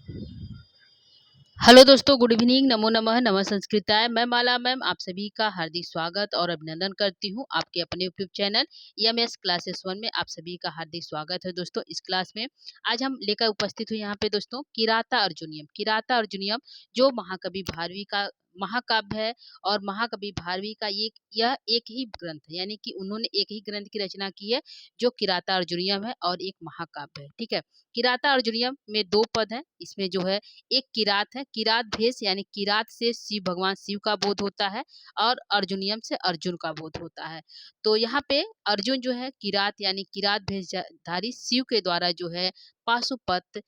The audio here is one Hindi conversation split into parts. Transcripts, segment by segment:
हेलो दोस्तों, गुड इवनिंग, नमो नमः, नमः संस्कृताय। मैं माला मैम आप सभी का हार्दिक स्वागत और अभिनंदन करती हूँ। आपके अपने यूट्यूब चैनल एमएस क्लासेस 1 में आप सभी का हार्दिक स्वागत है दोस्तों। इस क्लास में आज हम लेकर उपस्थित हुए यहाँ पे दोस्तों किराता अर्जुनियम। किराता अर्जुनियम जो महाकवि भारवी का महाकाव्य है और महाकवि भारवी का यह एक ही ग्रंथ है, यानी कि उन्होंने एक ही ग्रंथ की रचना की है जो किराता अर्जुनियम है और एक महाकाव्य है। ठीक है, किराता अर्जुनियम में 2 पद हैं। इसमें जो है एक किरात है, किरात भेष यानी किरात से शिव भगवान शिव का बोध होता है और अर्जुनियम से अर्जुन का बोध होता है। तो यहाँ पे अर्जुन जो है किरात यानी किरात भेषधारी शिव के द्वारा जो है पाशुपत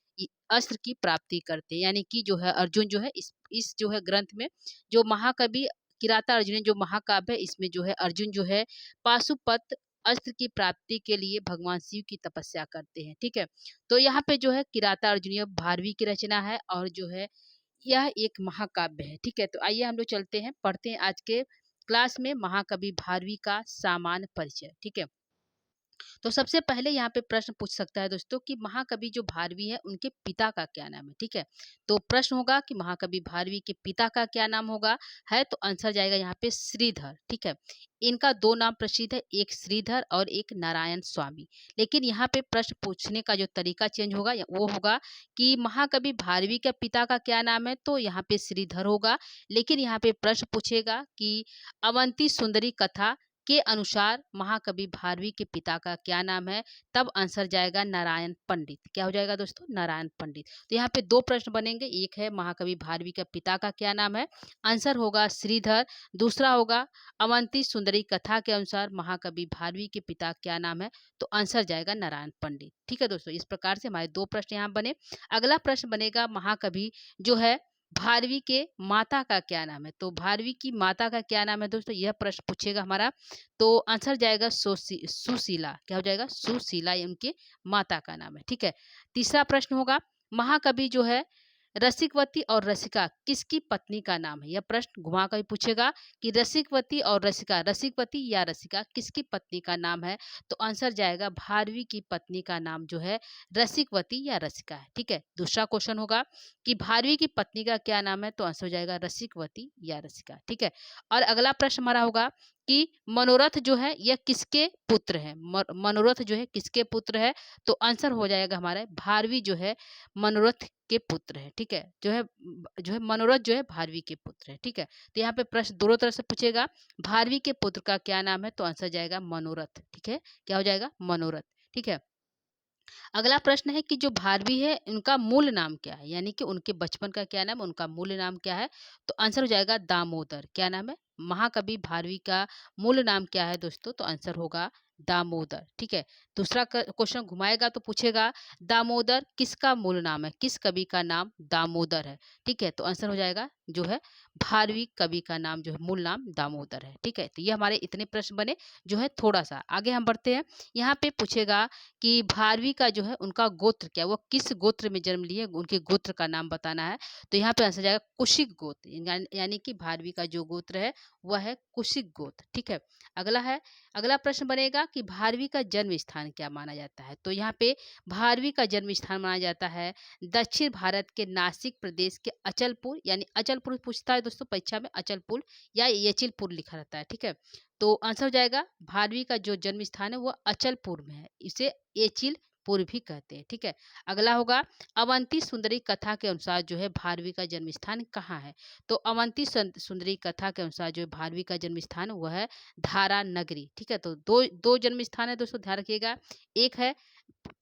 अस्त्र की प्राप्ति करते हैं, यानी कि जो है अर्जुन जो है इस जो है ग्रंथ में जो महाकवि किराता अर्जुन जो महाकाव्य है इसमें जो है अर्जुन जो है पाशुपत अस्त्र की प्राप्ति के लिए भगवान शिव की तपस्या करते हैं। ठीक है, तो यहाँ पे जो है किराता अर्जुनीय भारवी की रचना है और जो है यह एक महाकाव्य है। ठीक है, तो आइए हम लोग चलते हैं, पढ़ते हैं आज के क्लास में महाकवि भारवी का सामान्य परिचय। ठीक है, तो सबसे पहले यहाँ पे प्रश्न पूछ सकता है दोस्तों कि महाकवि जो भारवी है उनके पिता का क्या नाम है। ठीक है, तो प्रश्न होगा कि महाकवि भारवी के पिता का क्या नाम होगा, है तो आंसर जाएगा यहाँ पे श्रीधर। ठीक है, इनका 2 नाम प्रसिद्ध है, एक श्रीधर और एक नारायण स्वामी। लेकिन यहाँ पे प्रश्न पूछने का जो तरीका चेंज होगा वो होगा कि महाकवि भारवी के पिता का क्या नाम है, तो यहाँ पे श्रीधर होगा। लेकिन यहाँ पे प्रश्न पूछेगा कि अवंती सुंदरी कथा के अनुसार महाकवि भारवी के पिता का क्या नाम है, तब आंसर जाएगा नारायण पंडित। क्या हो जाएगा दोस्तों, नारायण पंडित। तो यहाँ पे 2 प्रश्न बनेंगे, एक है महाकवि भारवी के पिता का क्या नाम है, आंसर होगा श्रीधर। दूसरा होगा अवंती सुंदरी कथा के अनुसार महाकवि भारवी के पिता क्या नाम है, तो आंसर जाएगा नारायण पंडित। ठीक है दोस्तों, इस प्रकार से हमारे 2 प्रश्न यहाँ बने। अगला प्रश्न बनेगा महाकवि जो है भारवी के माता का क्या नाम है, तो भारवी की माता का क्या नाम है दोस्तों, यह प्रश्न पूछेगा हमारा। तो आंसर जाएगा सुशीला। क्या हो जाएगा, सुशीला, ये उनके माता का नाम है। ठीक है, तीसरा प्रश्न होगा महाकवि जो है रसिकवती और रसिका किसकी पत्नी का नाम है। यह प्रश्न घुमा कर पूछेगा कि रसिकवती और रसिका, रसिकवती या रसिका किसकी पत्नी का नाम है, तो आंसर जाएगा भारवी की पत्नी का नाम जो है रसिकवती या रसिका है। ठीक है, दूसरा क्वेश्चन होगा कि भारवी की पत्नी का क्या नाम है, तो आंसर हो जाएगा रसिकवती या रसिका। ठीक है, और अगला प्रश्न हमारा होगा कि मनोरथ जो है यह किसके पुत्र है, मनोरथ जो है किसके पुत्र है, तो आंसर हो जाएगा हमारे भारवी जो है मनोरथ के पुत्र है। ठीक है, जो है मनोरथ जो है भारवी के पुत्र है। ठीक है, तो यहाँ पे प्रश्न दोनों तरह से पूछेगा, भारवी के पुत्र का क्या नाम है, तो आंसर जाएगा मनोरथ। ठीक है, क्या हो जाएगा, मनोरथ। ठीक है, अगला प्रश्न है कि जो भारवी है उनका मूल नाम क्या है, यानी कि उनके बचपन का क्या नाम, उनका मूल नाम क्या है, तो आंसर हो जाएगा दामोदर। क्या नाम है, महाकवि भारवी का मूल नाम क्या है दोस्तों, तो आंसर होगा दामोदर। ठीक है, दूसरा क्वेश्चन घुमाएगा तो पूछेगा दामोदर किसका मूल नाम है, किस कवि का नाम दामोदर है। ठीक है, तो आंसर हो जाएगा जो है भारवी कवि का नाम जो है मूल नाम दामोदर है। ठीक है, तो ये हमारे इतने प्रश्न बने। जो है थोड़ा सा आगे हम बढ़ते हैं, यहाँ पे पूछेगा कि भारवी का जो है उनका गोत्र क्या है, वो किस गोत्र में जन्म लिए, उनके गोत्र का नाम बताना है। तो यहाँ पे आंसर जाएगा कुशिक गोत्र, यानी कि भारवी का जो गोत्र है वह है कुशिक गोत्र। ठीक है, अगला प्रश्न बनेगा कि भारवी का जन्म स्थान क्या माना जाता है, तो यहाँ पे भारवी का जन्म स्थान माना जाता है दक्षिण भारत के नासिक प्रदेश के अचलपुर, यानी अचलपुर पूछता है दोस्तों परीक्षा में, अचलपुर या यचिलपुर लिखा रहता है। ठीक है, तो आंसर हो जाएगा भारवी का जो जन्म स्थान है वो अचलपुर में है, इसे एचिलपुर भी कहते हैं। ठीक है, अगला होगा अवंती सुंदरी कथा के अनुसार जो है भारवी का जन्म स्थान कहाँ है, तो अवंती सुंदरी कथा के अनुसार जो है भारवी का जन्म स्थान वह है धारा नगरी। ठीक है, तो दो दो जन्म स्थान है दोस्तों, ध्यान रखिएगा। एक है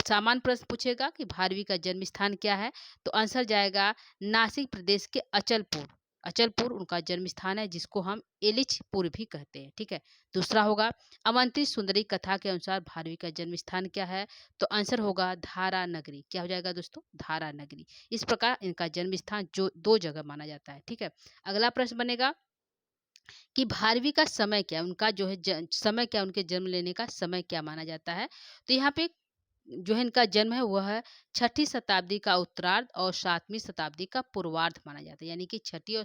सामान्य प्रश्न पूछेगा कि भारवी का जन्म स्थान क्या है, तो आंसर जाएगा नासिक प्रदेश के अचलपुर। अचलपुर उनका जन्म स्थान है जिसको हम एलिचपुर भी कहते हैं। ठीक है, दूसरा होगा अवंती सुंदरी कथा के अनुसार भारवी का जन्म स्थान क्या है, तो आंसर होगा धारा नगरी। क्या हो जाएगा दोस्तों, धारा नगरी। इस प्रकार इनका जन्म स्थान जो 2 जगह माना जाता है। ठीक है, अगला प्रश्न बनेगा कि भारवी का समय क्या है, उनका जो है समय क्या, उनके जन्म लेने का समय क्या माना जाता है, तो यहाँ पे जो है इनका जन्म है वह है 6ठी शताब्दी का उत्तरार्ध और 7वीं शताब्दी का पूर्वार्ध माना जाता है, यानी कि 6ठी और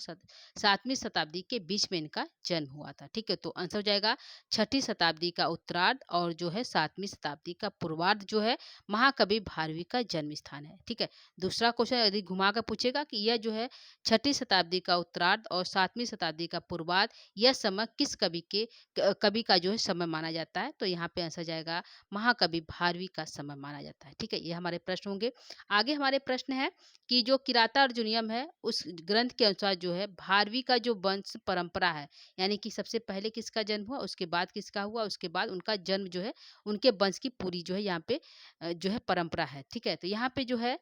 7वीं शताब्दी के बीच में इनका जन्म हुआ था। ठीक है, तो आंसर हो जाएगा 6ठी शताब्दी का उत्तरार्ध और जो है 7वीं शताब्दी का पूर्वार्ध जो है महाकवि भारवी का जन्म स्थान है। ठीक है, दूसरा क्वेश्चन यदि घुमा कर पूछेगा कि यह जो है 6ठी शताब्दी का उत्तरार्ध और 7वीं शताब्दी का पूर्वार्ध यह समय किस कवि का जो है समय माना जाता है, तो यहाँ पे आंसर जाएगा महाकवि भारवी का समय माना जाता है। ठीक है, ये हमारे प्रश्न होंगे। आगे हमारे प्रश्न है कि जो किराता अर्जुनियम है उस ग्रंथ के अनुसार जो है भारवी का जो वंश परंपरा है, यानी कि सबसे पहले किसका जन्म हुआ, उसके बाद किसका हुआ, उसके बाद उनका जन्म जो है उनके वंश की पूरी जो है यहाँ पे जो है परंपरा है। ठीक है, तो यहाँ पे जो है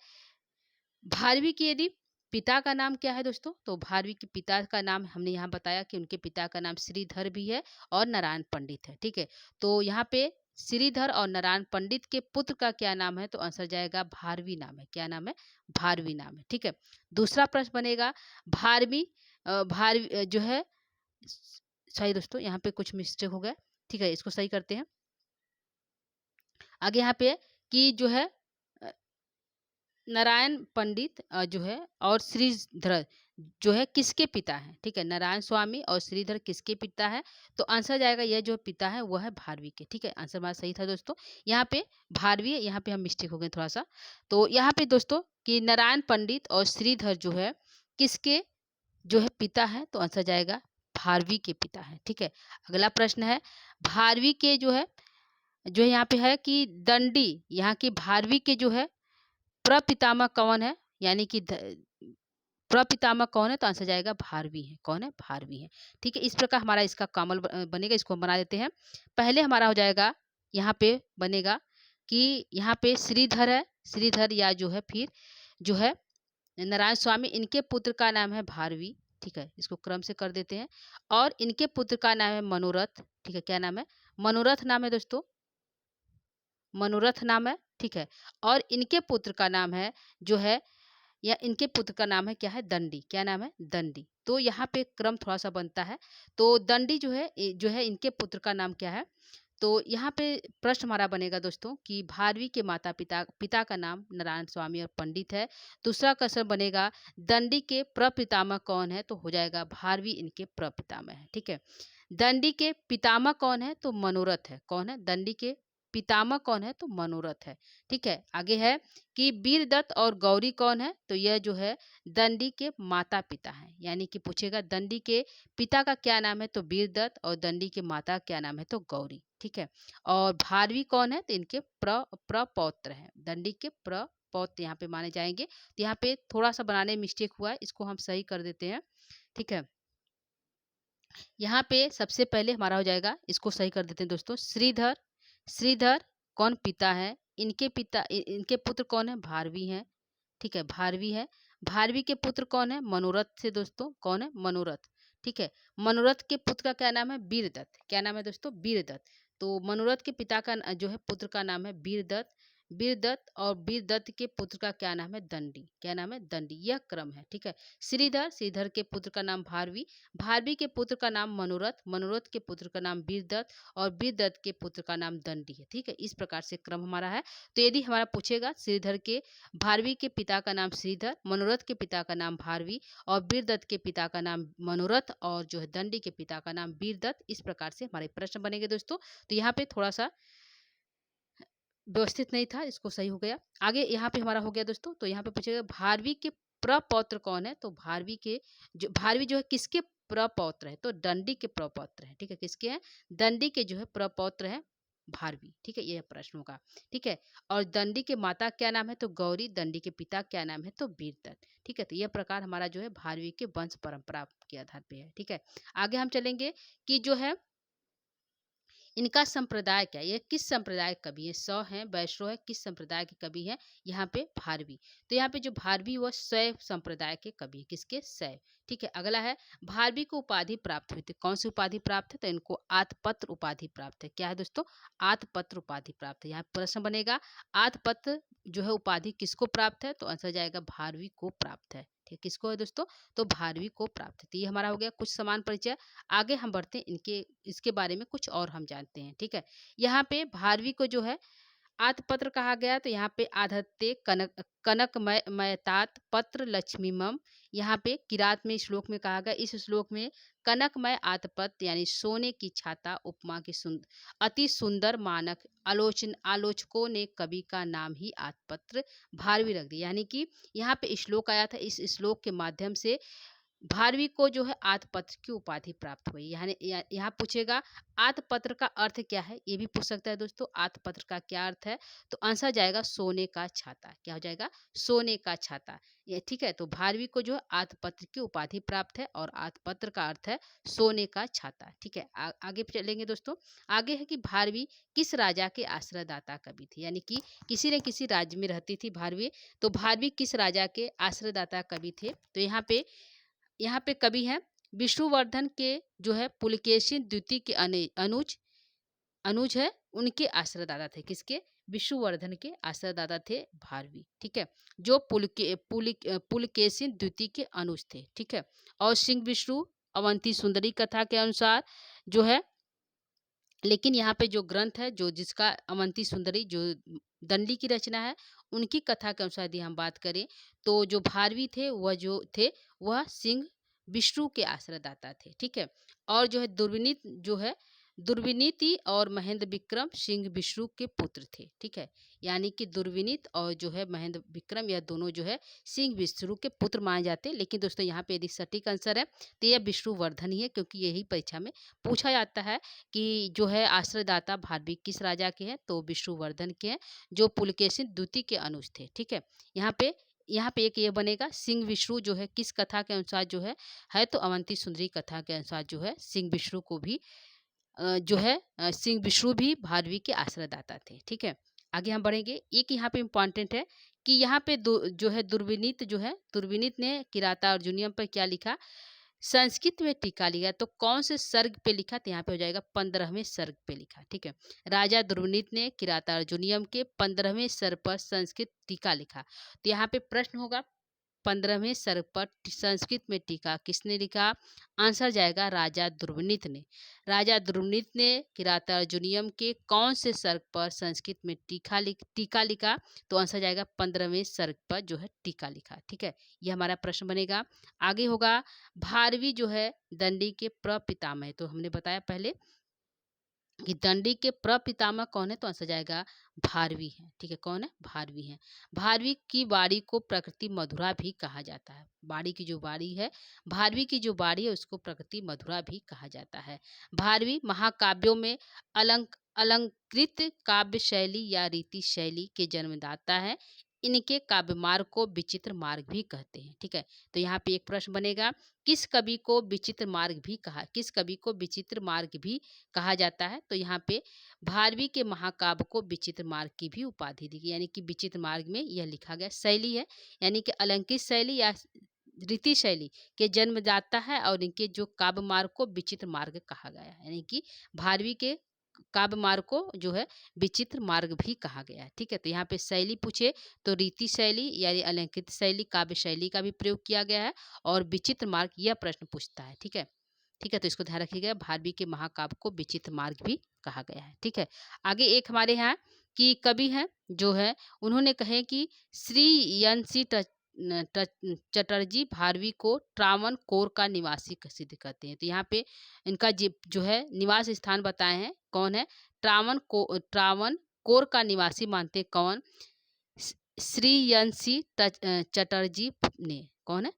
भारवी की यदि पिता का नाम क्या है दोस्तों, तो भारवी के पिता का नाम हमने यहाँ बताया कि उनके पिता का नाम श्रीधर भी है और नारायण पंडित है। ठीक है, तो यहाँ पे श्रीधर और नारायण पंडित के पुत्र का क्या नाम है, तो आंसर जाएगा भारवी नाम है। क्या नाम है, भारवी नाम है। ठीक है, दूसरा प्रश्न बनेगा भारवी भारवी जो है सही दोस्तों, यहाँ पे कुछ मिस्टेक हो गया। ठीक है, इसको सही करते हैं। आगे यहाँ पे कि जो है नारायण पंडित जो है और श्रीधर जो है किसके पिता हैं। ठीक है, नारायण स्वामी और श्रीधर किसके पिता है, तो आंसर जाएगा यह जो पिता है वह है भारवी के। ठीक है, आंसर हमारा सही था दोस्तों। यहाँ पे भारवी है, यहाँ पे हम मिस्टेक हो गए थोड़ा सा। तो यहाँ पे दोस्तों कि नारायण पंडित और श्रीधर जो है किसके जो है पिता है, तो आंसर जाएगा भारवी के पिता है। ठीक है, अगला प्रश्न है भारवी के जो है यहाँ पे है कि दंडी यहाँ की भारवी के जो है प्रपितामह कौन है, यानी कि प्रपितामह कौन है, तो आंसर जाएगा भारवी है। कौन है, भारवी है। ठीक है, इस प्रकार हमारा इसका कामल बनेगा। इसको हम बना देते हैं। पहले हमारा हो जाएगा यहाँ पे बनेगा कि यहाँ पे श्रीधर है, श्रीधर या जो है फिर जो है नारायण स्वामी, इनके पुत्र का नाम है भारवी। ठीक है, इसको क्रम से कर देते हैं। और इनके पुत्र का नाम है मनोरथ। ठीक है, क्या नाम है, मनोरथ नाम है दोस्तों, मनोरथ नाम है। ठीक है, और इनके पुत्र का नाम है जो है या इनके पुत्र का नाम है क्या है, दंडी। क्या नाम है, दंडी। तो यहाँ पे क्रम थोड़ा सा बनता है। तो दंडी जो है इनके पुत्र का नाम क्या है, तो यहाँ पे प्रश्न हमारा बनेगा दोस्तों कि भारवी के माता पिता का नाम नारायण स्वामी और पंडित है। दूसरा क्वेश्चन बनेगा दंडी के प्रपितामह कौन है, तो हो जाएगा भारवी इनके प्रपितामह है। ठीक है, दंडी के पितामह कौन है, तो मनोरथ है। कौन है, दंडी के पितामह कौन है, तो मनोरथ है। ठीक है, आगे है कि वीरदत्त और गौरी कौन है, तो यह जो है दंडी के माता पिता है। यानी कि पूछेगा दंडी के पिता का क्या नाम है, तो वीरदत्त, और दंडी के माता क्या नाम है, तो गौरी। ठीक है, और भारवी कौन है, तो इनके प्रपौत्र है। दंडी के प्रपौत्र यहाँ पे माने जाएंगे। तो यहाँ पे थोड़ा सा बनाने में मिस्टेक हुआ है, इसको हम सही कर देते हैं। ठीक है, यहाँ पे सबसे पहले हमारा हो जाएगा, इसको सही कर देते हैं दोस्तों। श्रीधर, श्रीधर कौन पिता है, इनके पुत्र कौन है, भारवी है। ठीक है, भारवी है। भारवी के पुत्र कौन है, मनोरथ से दोस्तों। कौन है, मनोरथ। ठीक है, मनोरथ के पुत्र का क्या नाम है, वीरदत्त। क्या नाम है दोस्तों, वीरदत्त। तो मनोरथ के पिता का जो है पुत्र का नाम है वीरदत्त। वीरदत्त और वीरदत्त के पुत्र का क्या नाम है, दंडी। क्या नाम है, दंडी। यह क्रम है। ठीक है, श्रीधर, श्रीधर के पुत्र का नाम भारवी, भारवी के पुत्र का नाम मनोरथ, मनोरथ के पुत्र का नाम वीरदत्त, और वीरदत्त के पुत्र का नाम दंडी है। ठीक है, इस प्रकार से क्रम हमारा है। तो यदि हमारा पूछेगा श्रीधर के भारवी के पिता का नाम श्रीधर, मनोरथ के पिता का नाम भारवी, और वीरदत्त के पिता का नाम मनोरथ, और जो है दंडी के पिता का नाम वीरदत्त, इस प्रकार से हमारे प्रश्न बनेंगे दोस्तों। तो यहाँ पे थोड़ा सा व्यवस्थित नहीं था, इसको सही हो गया। आगे यहाँ पे हमारा हो गया दोस्तों। तो यहाँ पे पूछेगा भारवी के प्रपौत्र कौन है, तो भारवी जो है किसके प्रपौत्र है, तो दंडी के प्रपौत्र है। ठीक है, किसके हैं, दंडी के जो है प्रपौत्र है भारवी। ठीक है, यह प्रश्न होगा। ठीक है, और दंडी के माता क्या नाम है, तो गौरी, दंडी के पिता क्या नाम है, तो वीरदत्त। ठीक है, तो यह प्रकार हमारा जो है भारवी के वंश परंपरा के आधार पे है। ठीक है, आगे हम चलेंगे कि जो है इनका संप्रदाय क्या है, ये किस संप्रदाय के कवि है, सौ है, वैष्णव है, किस संप्रदाय के कवि है, यहाँ पे भारवी। तो यहाँ पे जो भारवी वह शैव संप्रदाय के कवि है। किसके, शैव। ठीक है, अगला है भारवी को उपाधि प्राप्त हुई थी। कौन सी उपाधि प्राप्त है, तो इनको आतपत्र उपाधि प्राप्त है। क्या है दोस्तों, आतपत्र उपाधि प्राप्त है। यहाँ प्रश्न बनेगा आतपत्र जो है उपाधि किसको प्राप्त है, तो आंसर जाएगा भारवी को प्राप्त है। ठीक, किसको है दोस्तों, तो भारवी को प्राप्त है। तो ये हमारा हो गया कुछ समान परिचय। आगे हम बढ़ते हैं इसके बारे में कुछ और हम जानते हैं। ठीक है, यहाँ पे भारवी को जो है आतपत्र कहा गया तो यहाँ पे आधत्ते कनक कनकमय मयतात पत्र लक्ष्मीमम। यहाँ पे किरात में श्लोक में कहा गया, इस श्लोक में कनकमय आतपत्र यानी सोने की छाता उपमा की अति सुंदर मानक आलोचकों ने कवि का नाम ही आतपत्र भारवी रख दिया। यानी कि यहाँ पे श्लोक आया था, इस श्लोक के माध्यम से भारवी को जो है आतपत्र की उपाधि प्राप्त हुई। यानी यहाँ पूछेगा आतपत्र का अर्थ क्या है, ये भी पूछ सकता है दोस्तों। आतपत्र का क्या अर्थ है, तो आंसर जाएगा सोने का छाता। क्या हो जाएगा, सोने का छाता। ये ठीक है, तो भारवी को जो है आतपत्र की उपाधि प्राप्त है और आतपत्र का अर्थ है सोने का छाता। ठीक है, आगे चलेंगे दोस्तों। आगे है कि भारवी किस राजा के आश्रयदाता कवि थी, यानी कि किसी न किसी राज्य में रहती थी भारवी, तो भारवी किस राजा के आश्रयदाता कवि थे, तो यहाँ पे कवि हैं विष्णुवर्धन के जो है पुलकेशिन द्वितीय के अनुज अनुज है, उनके आश्रयदाता थे। किसके, विष्णुवर्धन के आश्रयदाता थे भारवी। ठीक है, जो पुलकेशिन द्वितीय के अनुज थे। ठीक है, और सिंह विष्णु अवंती सुंदरी कथा के अनुसार जो है, लेकिन यहाँ पे जो ग्रंथ है जो जिसका अवंती सुंदरी जो दंडी की रचना है, उनकी कथा के अनुसार यदि हम बात करें तो जो भारवी थे वह सिंह विष्णु के आश्रयदाता थे। ठीक है, और जो है दुर्विनीति और महेंद्र विक्रम सिंह विष्णु के पुत्र थे। ठीक है, यानी कि दुर्विनीत और जो है महेंद्र विक्रम, यह दोनों जो है सिंह विष्णु के पुत्र माने जाते हैं। लेकिन दोस्तों यहाँ पे यदि सटीक आंसर है तो यह विष्णुवर्धन ही है, क्योंकि यही परीक्षा में पूछा जाता है कि जो है आश्रयदाता भारवी किस राजा के हैं, तो विष्णुवर्धन के हैं, जो पुलकेशिन द्वितीय के अनुज थे। ठीक है, यहाँ पे एक ये बनेगा सिंह विष्णु जो है किस कथा के अनुसार जो है तो अवंती सुंदरी कथा के अनुसार जो है सिंह विष्णु को भी जो है सिंह विष्णु भी भारवी के आश्रयदाता थे। ठीक है, आगे हम बढ़ेंगे। एक यहाँ पे इम्पॉर्टेंट है कि यहाँ पे जो है दुर्विनीत ने किराता अर्जुनियम पर क्या लिखा, संस्कृत में टीका लिखा। तो कौन से सर्ग पे लिखा, तो यहाँ पे हो जाएगा 15वें सर्ग पे लिखा। ठीक है, राजा दुर्विनीत ने किराता अर्जुनियम के 15वें सर्ग पर संस्कृत टीका लिखा। तो यहाँ पे प्रश्न होगा 15वें सर्ग पर संस्कृत में टीका किसने लिखा, आंसर जाएगा राजा दुर्विनीत ने। राजा दुर्विनीत ने किराता अर्जुनियम के कौन से सर्ग पर संस्कृत में टीका लिखा, तो आंसर जाएगा 15वें सर्ग पर जो है टीका लिखा। ठीक है, यह हमारा प्रश्न बनेगा। आगे होगा भारवी जो है दंडी के प्रपितामह, तो हमने बताया पहले कि दंडी के प्रपितामह कौन है, तो आंसर जाएगा भारवी है। ठीक है, कौन है, भारवी है। भारवी की वाणी को प्रकृति मधुरा भी कहा जाता है। वाणी की जो वाणी है, भारवी की जो वाणी है उसको प्रकृति मधुरा भी कहा जाता है। भारवी महाकाव्यों में अलंकृत काव्य शैली या रीति शैली के जन्मदाता है। इनके काव्य मार्ग को विचित्र मार्ग भी कहते हैं। ठीक है, तो यहाँ पे एक प्रश्न बनेगा, किस कवि को विचित्र मार्ग भी कहा जाता है, तो यहाँ पे भारवी के महाकाव्य को विचित्र मार्ग की भी उपाधि दी गई। यानी कि विचित्र मार्ग में यह लिखा गया शैली है, यानी कि अलंकृत शैली या रीति शैली के जन्मदाता है, और इनके जो काव्य मार्ग को विचित्र मार्ग कहा गया है। यानी कि भारवी के काव्य मार्ग को जो है विचित्र मार्ग भी कहा गया है। ठीक है, तो यहाँ पे शैली पूछे तो रीति शैली यानी अलंकृत शैली काव्य शैली का भी प्रयोग किया गया है, और विचित्र मार्ग यह प्रश्न पूछता है। ठीक है, तो इसको ध्यान रखिएगा, भारवी के महाकाव्य को विचित्र मार्ग भी कहा गया है। ठीक है, आगे एक हमारे यहाँ कि कवि हैं जो है उन्होंने कहे कि श्री यंसी चटर्जी भारवी को ट्रावणकोर का निवासी सिद्ध करते हैं। तो यहाँ पे इनका जो है निवास स्थान बताए हैं, कौन है, ट्रावणकोर का निवासी मानते कौन, श्री यंसी चटर्जी ने। कौन है,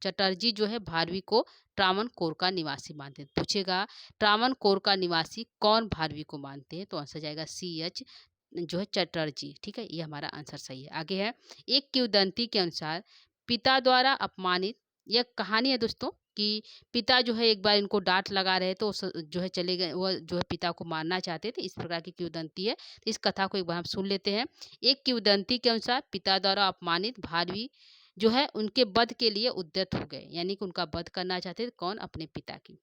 चटर्जी जो है भारवी को ट्रावणकोर का निवासी मानते हैं। पूछेगा ट्रावणकोर का निवासी कौन भारवी को मानते हैं, तो आंसर जाएगा CH जो है चटर्जी। ठीक है, ये हमारा आंसर सही है। आगे है एक किंवदंती के अनुसार पिता द्वारा अपमानित, यह कहानी है दोस्तों कि पिता जो है एक बार इनको डांट लगा रहे तो जो है चले गए, वह जो है पिता को मारना चाहते थे। इस प्रकार की किंवदंती है, तो इस कथा को एक बार हम सुन लेते हैं। एक किंवदंती के अनुसार पिता द्वारा अपमानित भारवी जो है उनके वध के लिए उद्यत हो गए, यानी कि उनका वध करना चाहते थे। कौन, अपने पिता की।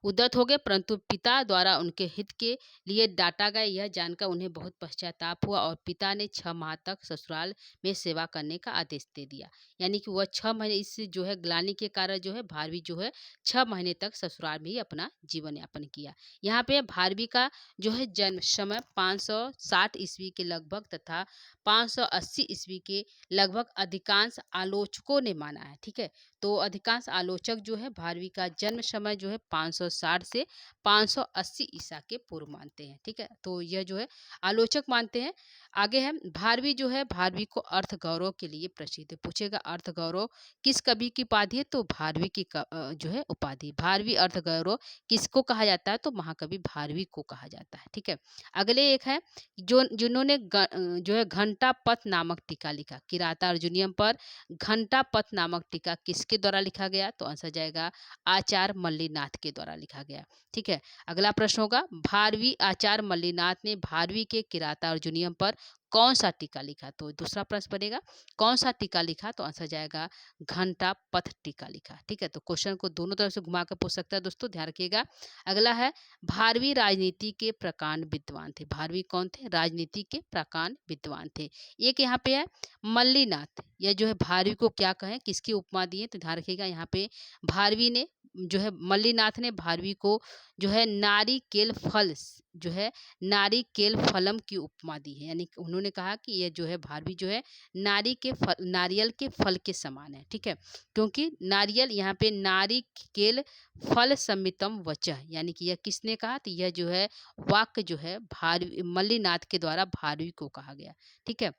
उद्यत हो गए, परंतु पिता द्वारा उनके हित के लिए डांटा गया। यह जानकर उन्हें बहुत पश्चाताप हुआ और पिता ने 6 माह तक ससुराल में सेवा करने का आदेश दे दिया। यानी कि वह 6 महीने इस जो है ग्लानि के कारण जो है भारवी जो है 6 महीने तक ससुराल में ही अपना जीवन यापन किया। यहाँ पे भारवी का जो है जन्म समय 560 ईस्वी के लगभग तथा 580 ईस्वी के लगभग अधिकांश आलोचकों ने माना है। ठीक है, तो अधिकांश आलोचक जो है भारवी का जन्म समय जो है 560 से 580 ईसा के पूर्व मानते हैं। ठीक है, तो यह जो है आलोचक मानते हैं। आगे है भारवी जो है भारवी को अर्थ गौरव के लिए प्रसिद्ध है। पूछेगा अर्थ गौरव किस कवि की उपाधि है, तो भारवी की जो है उपाधि। भारवी अर्थ गौरव किसको कहा जाता है, तो महाकवि भारवी को कहा जाता है। ठीक है, अगले एक है जो जिन्होंने जो है घंटा पथ नामक टीका लिखा। किराता अर्जुनियम पर घंटा पथ नामक टीका किसके द्वारा लिखा गया, तो आंसर जाएगा आचार्य मल्लीनाथ के द्वारा लिखा गया। ठीक है, अगला प्रश्न होगा भारवी आचार्य मल्लीनाथ ने भारवी के किराता अर्जुनियम पर कौन सा टीका लिखा, तो दूसरा प्रश्न बनेगा कौन सा टीका लिखा, तो आंसर जाएगा घंटा पथ टीका लिखा। ठीक है, तो क्वेश्चन को दोनों तरफ से घुमा कर पूछ सकता है दोस्तों, ध्यान रखिएगा। अगला है भारवी राजनीति के प्रकांड विद्वान थे। भारवी कौन थे, राजनीति के प्रकांड विद्वान थे। एक यहाँ पे है मल्लीनाथ, यह जो है भारवी को क्या कहें, किसकी उपमा दी है, तो ध्यान रखिएगा यहाँ पे भारवी ने जो है मल्लीनाथ ने भारवी को जो है नारिकेल फल जो है नारिकेल फलम की उपमा दी है। यानी उन्होंने कहा कि यह जो है भारवी जो है नारियल के फल के समान है। ठीक है, क्योंकि नारियल यहाँ पे नारिकेल फल सम्मितम वचः, यानी कि यह किसने कहा, तो यह जो है वाक्य जो है भारवी मल्लीनाथ के द्वारा भारवी को कहा गया। ठीक है,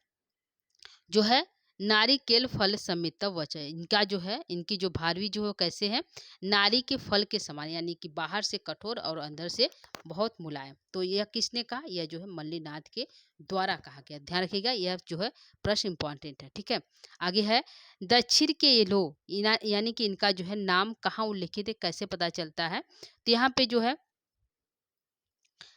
जो है नारिकेल फल सम्मित वचः, इनका जो है इनकी जो भारवी जो है कैसे है, नारी के फल के समान, यानी कि बाहर से कठोर और अंदर से बहुत मुलायम। तो यह किसने कहा, यह जो है मल्लीनाथ के द्वारा कहा गया। ध्यान रखिएगा, यह जो है प्रश्न इंपॉर्टेंट है। ठीक है, आगे है दक्षिण के ये लो, यानी कि इनका जो है नाम कहाँ उल्लिखित है, कैसे पता चलता है, तो यहाँ पे जो है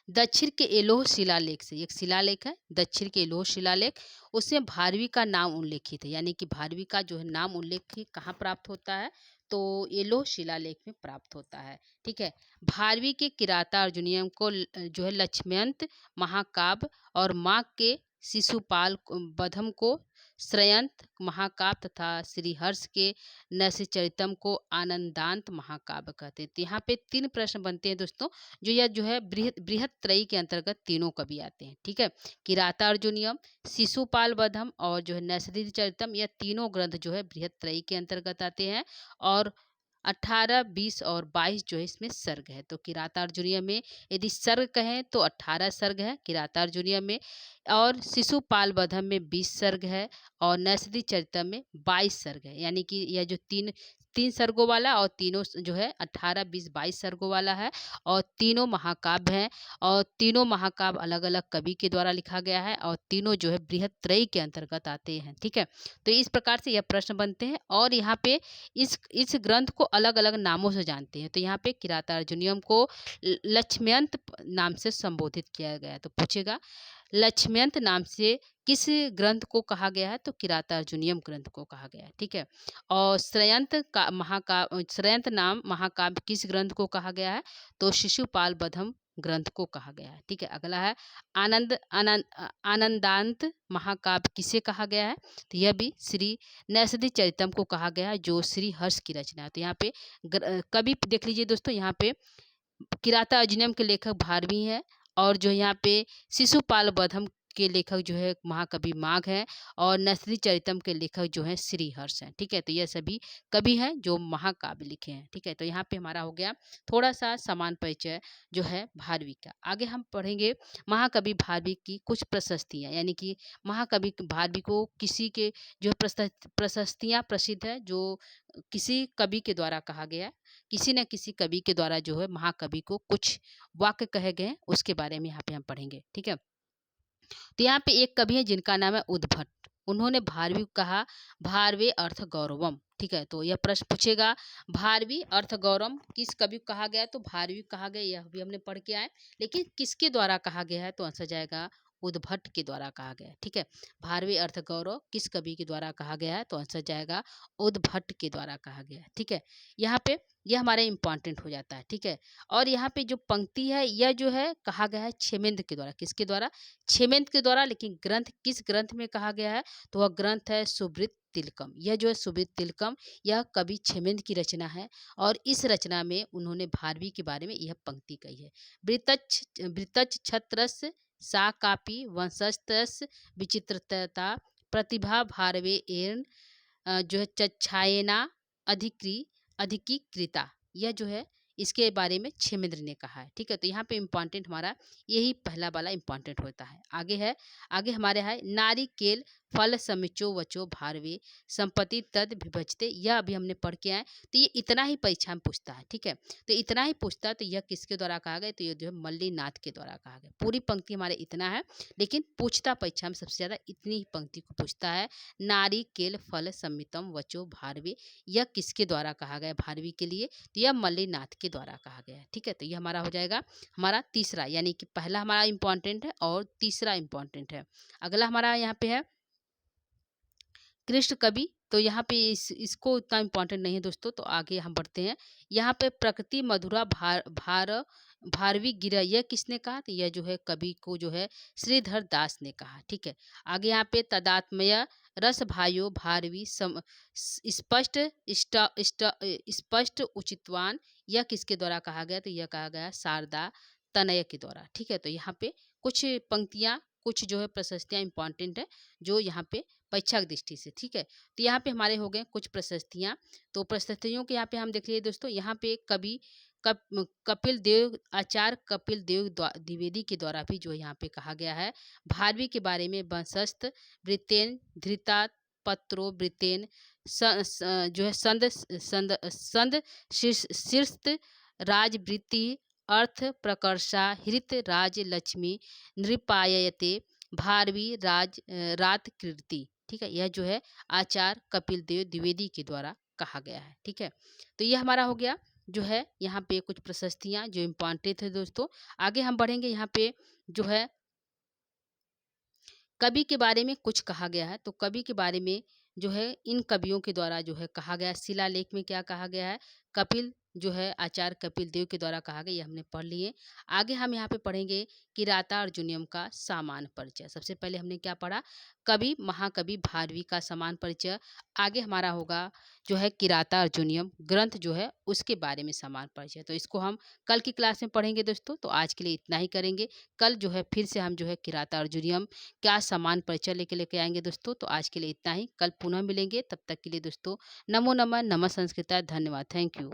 दक्षिण के एलोह शिलालेख से, एक शिलालेख है दक्षिण के एलोह शिलालेख, उसमें भारवी का नाम उल्लेखित है। यानी कि भारवी का जो है नाम उल्लेख कहाँ प्राप्त होता है, तो एलोह शिलालेख में प्राप्त होता है। ठीक है, भारवी के किराता अर्जुनियम को जो है लक्ष्मयंत महाकाव्य और माँ के शिशुपाल बधम को श्रयंत महाकाव्य तथा श्रीहर्ष के नरसिंहचरितम को आनंदांत महाकाव्य कहते हैं। तो यहाँ पे 3 प्रश्न बनते हैं दोस्तों, जो यह जो है बृहत त्रयी के अंतर्गत तीनों कवि आते हैं। ठीक है, किराता अर्जुनियम, शिशुपाल बधम और जो है नरसिंहचरितम, यह तीनों ग्रंथ जो है बृहत त्रयी के अंतर्गत आते हैं। और 18, 20 और 22 जो है इसमें सर्ग है। तो किरातार्जुनीय में यदि सर्ग कहें तो 18 सर्ग है किरातार्जुनीय में, और शिशुपाल बधम में 20 सर्ग है, और नरसिंह चरितम में 22 सर्ग है। यानी कि यह जो तीन तीन सर्गों वाला और तीनों जो है 18, 20, 22 सर्गों वाला है, और तीनों महाकाव्य हैं, और तीनों महाकाव्य अलग अलग कवि के द्वारा लिखा गया है, और तीनों जो है बृहत त्रयी के अंतर्गत आते हैं। ठीक है, तो इस प्रकार से यह प्रश्न बनते हैं। और यहाँ पे इस ग्रंथ को अलग अलग नामों से जानते हैं। तो यहाँ पे किरातार्जुनीयम को लक्ष्मयंत नाम से संबोधित किया गया है। तो पूछेगा लक्ष्मयंत नाम से किस ग्रंथ को कहा गया है, तो किरातार्जुनीयम ग्रंथ को कहा गया है। ठीक है, और श्रयंत नाम महाकाव्य किस ग्रंथ को कहा गया है, तो शिशुपाल बधम ग्रंथ को कहा गया है। ठीक है, अगला है आनंदांत महाकाव्य किसे कहा गया है, तो यह भी श्री नरसिंह चरितम को कहा गया है, जो श्री हर्ष की रचना है। तो यहाँ पे कवि देख लीजिए दोस्तों, यहाँ पे किरातार्जुनीयम के लेखक भारवी हैं, और जो यहाँ पे शिशुपाल बधम के लेखक जो है महाकवि माघ हैं, और नरसिंह चरितम के लेखक जो हैं श्री हर्ष हैं। ठीक है, तो यह सभी कवि हैं जो महाकाव्य लिखे हैं। ठीक है, तो यहाँ पे हमारा हो गया थोड़ा सा समान परिचय जो है भारवी का। आगे हम पढ़ेंगे महाकवि भारवी की कुछ प्रशस्तियाँ, यानी कि महाकवि भारवी को किसी के जो प्रशस्तियाँ प्रसिद्ध है, जो किसी कवि के द्वारा कहा गया, किसी न किसी कवि के द्वारा जो है महाकवि को कुछ वाक्य कहे गए, उसके बारे में यहाँ पे हम पढ़ेंगे। ठीक है, तो यहाँ पे एक कवि है जिनका नाम है उद्भट। उन्होंने भारवी को कहा भारवे अर्थ गौरवम। ठीक है, तो यह प्रश्न पूछेगा भारवी अर्थ गौरवम किस कवि को कहा गया, तो भारवी को कहा गया, यह भी हमने पढ़ के आए, लेकिन किसके द्वारा कहा गया है, तो आंसर जाएगा उद्भट के द्वारा कहा गया है। ठीक है, भारवी अर्थ गौरव किस कवि के द्वारा कहा गया है, तो आंसर जाएगा उद्भट के द्वारा कहा गया है। ठीक है, यहाँ पे यह हमारा इंपॉर्टेंट हो जाता है। ठीक है, और यहाँ पे जो पंक्ति है यह जो है कहा गया है क्षेमेंद्र के द्वारा। किसके द्वारा? क्षेमेंद्र के द्वारा। लेकिन ग्रंथ किस ग्रंथ में कहा गया है, तो वह ग्रंथ है सुवृत तिलकम। यह जो है सुवृत तिलकम, यह कवि क्षेमेंद्र की रचना है और इस रचना में उन्होंने भारवी के बारे में यह पंक्ति कही है। वृतच छत्रस सा कापी वंशस्तस विचित्रता प्रतिभा भारवे एर्ण जो है चच्छायना अधिकीकृता। यह जो है इसके बारे में क्षेमेंद्र ने कहा है। ठीक है, तो यहाँ पे इम्पॉर्टेंट हमारा यही पहला वाला इम्पॉर्टेंट होता है। आगे हमारे है नारिकेल फल समिचो वचो भारवे संपत्ति तद विभजते। यह अभी हमने पढ़ के आए, तो ये इतना ही परीक्षा में पूछता है। ठीक है, तो इतना ही पूछता है, तो यह किसके द्वारा कहा गया, तो यह जो है मल्लीनाथ के द्वारा कहा गया। पूरी पंक्ति हमारे इतना है, लेकिन पूछता परीक्षा में सबसे ज्यादा इतनी ही पंक्ति को पूछता है। नारिकेल फल समितम वचो भारवे, यह किसके द्वारा कहा गया भारवी के लिए, तो यह मल्लीनाथ के द्वारा कहा गया है। ठीक है, तो यह हमारा हो जाएगा हमारा तीसरा, यानी कि पहला हमारा इंपॉर्टेंट है और तीसरा इंपॉर्टेंट है। अगला हमारा यहाँ पे है कृष्ण कवि। तो यहाँ पे इसको उतना इम्पोर्टेंट नहीं है दोस्तों, तो आगे हम बढ़ते हैं। यहाँ पे प्रकृति मधुरा भारवी गिरा, यह किसने कहा, तो यह जो है कवि को जो है श्रीधर दास ने कहा। ठीक है, आगे यहाँ पे तदात्मय रस भायो भारवी स्पष्ट स्पष्ट उचितवान, यह किसके द्वारा कहा गया, तो यह कहा गया शारदा तनय के द्वारा। ठीक है, तो यहाँ पे कुछ पंक्तियाँ, कुछ जो है प्रशस्तियाँ इंपॉर्टेंट है जो यहाँ पे परीक्षा की दृष्टि से। ठीक है, तो यहाँ पे हमारे हो गए कुछ प्रशस्तियाँ। तो प्रशस्तियों के यहाँ पे हम देख लीजिए दोस्तों, यहाँ पे कवि कपिल देव आचार्य कपिल देव द्विवेदी के द्वारा भी जो यहाँ पे कहा गया है भारवी के बारे में वंशस्थ वृत्तेन धृता पत्रो वृत्तेन जो है संद शीर्ष राजवृत्ति अर्थ प्रकर्षा हृत राज लक्ष्मी नृपायते भारवी रात कीर्ति। ठीक है, यह जो है आचार्य कपिल देव द्विवेदी के द्वारा कहा गया है। ठीक है, तो यह हमारा हो गया जो है यहाँ पे कुछ प्रशस्तियाँ जो इम्पोर्टेंट थे दोस्तों। आगे हम बढ़ेंगे, यहाँ पे जो है कवि के बारे में कुछ कहा गया है। तो कवि के बारे में जो है इन कवियों के द्वारा जो है कहा गया, शिलालेख में क्या कहा गया है, कपिल जो है आचार्य कपिल देव के द्वारा कहा गया, ये हमने पढ़ लिए। आगे हम यहाँ पे पढ़ेंगे किराता अर्जुनियम का सामान्य परिचय। सबसे पहले हमने क्या पढ़ा, कवि महाकवि भारवी का समान परिचय। आगे हमारा होगा जो है किराता अर्जुनियम ग्रंथ जो है उसके बारे में समान परिचय। तो इसको हम कल की क्लास में पढ़ेंगे दोस्तों, तो आज के लिए इतना ही करेंगे। कल जो है फिर से हम जो है किराता अर्जुनियम क्या समान परिचय लेके आएंगे दोस्तों। तो आज के लिए इतना ही, कल पुनः मिलेंगे। तब तक के लिए दोस्तों नमो नमः, नमः संस्कृता, धन्यवाद, थैंक यू।